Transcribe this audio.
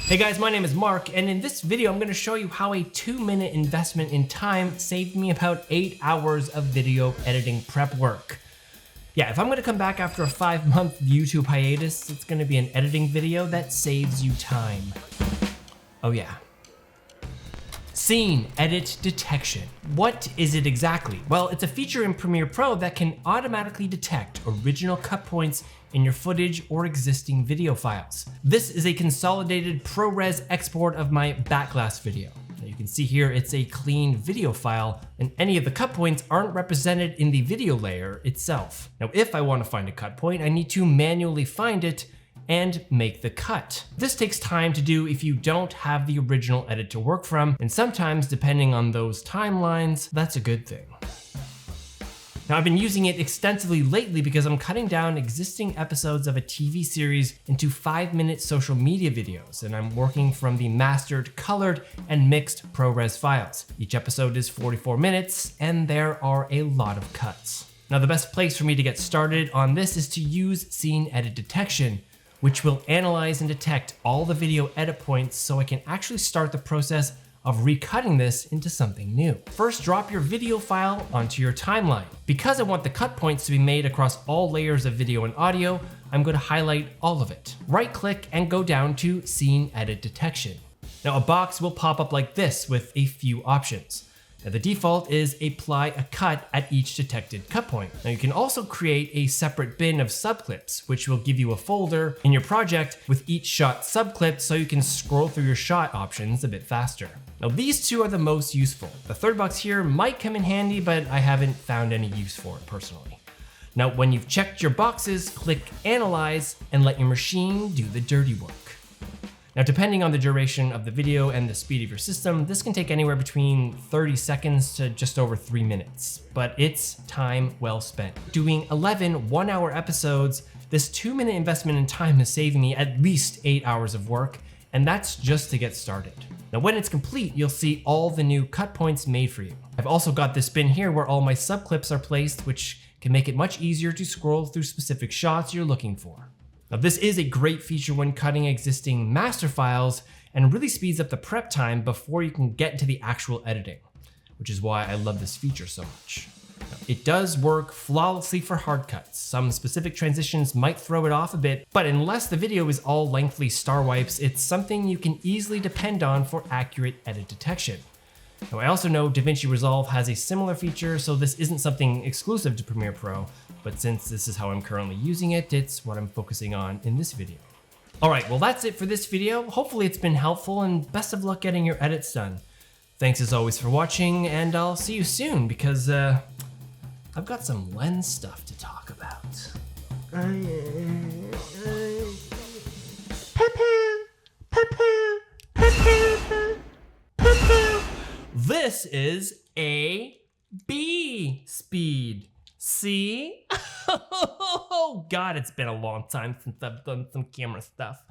Hey guys, my name is Mark, and in this video I'm going to show you how a 2-minute investment in time saved me about 8 hours of video editing prep work. Yeah, if I'm going to come back after a 5-month YouTube hiatus, it's going to be an editing video that saves you time. Oh yeah. Scene Edit Detection. What is it exactly? Well, it's a feature in Premiere Pro that can automatically detect original cut points in your footage or existing video files. This is a consolidated ProRes export of my backglass video. Now you can see here it's a clean video file, and any of the cut points aren't represented in the video layer itself. Now if I want to find a cut point, I need to manually find it and make the cut. This takes time to do if you don't have the original edit to work from, and sometimes depending on those timelines, that's a good thing. Now I've been using it extensively lately because I'm cutting down existing episodes of a TV series into 5-minute social media videos, and I'm working from the mastered, colored, and mixed ProRes files. Each episode is 44 minutes, and there are a lot of cuts. Now the best place for me to get started on this is to use Scene Edit Detection, which will analyze and detect all the video edit points so I can actually start the process of recutting this into something new. First, drop your video file onto your timeline. Because I want the cut points to be made across all layers of video and audio, I'm going to highlight all of it. Right-click and go down to Scene Edit Detection. Now a box will pop up like this with a few options. Now the default is apply a cut at each detected cut point. Now you can also create a separate bin of subclips, which will give you a folder in your project with each shot subclipped so you can scroll through your shot options a bit faster. Now these two are the most useful. The third box here might come in handy, but I haven't found any use for it personally. Now when you've checked your boxes, click Analyze and let your machine do the dirty work. Now, depending on the duration of the video and the speed of your system, this can take anywhere between 30 seconds to just over 3 minutes, but it's time well spent. Doing 11 one-hour episodes, this 2-minute investment in time is saving me at least 8 hours of work, and that's just to get started. Now, when it's complete, you'll see all the new cut points made for you. I've also got this bin here where all my subclips are placed, which can make it much easier to scroll through specific shots you're looking for. Now this is a great feature when cutting existing master files and really speeds up the prep time before you can get into the actual editing, which is why I love this feature so much. Now, it does work flawlessly for hard cuts. Some specific transitions might throw it off a bit, but unless the video is all lengthy star wipes, it's something you can easily depend on for accurate edit detection. Now I also know DaVinci Resolve has a similar feature, so this isn't something exclusive to Premiere Pro, but since this is how I'm currently using it, it's what I'm focusing on in this video. All right, well that's it for this video. Hopefully it's been helpful, and best of luck getting your edits done. Thanks as always for watching, and I'll see you soon because I've got some lens stuff to talk about. This is A/B speed. See? Oh God, it's been a long time since I've done some camera stuff.